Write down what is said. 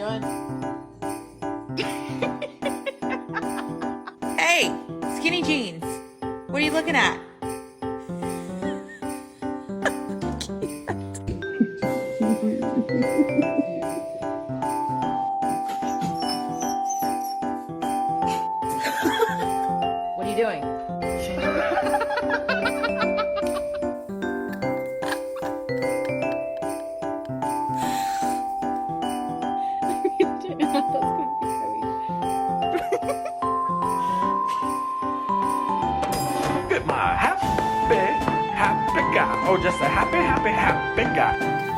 doing? Hey, skinny jeans. What are you looking at? What are you doing? Look at my happy, happy guy. Oh, just a happy, happy, happy guy.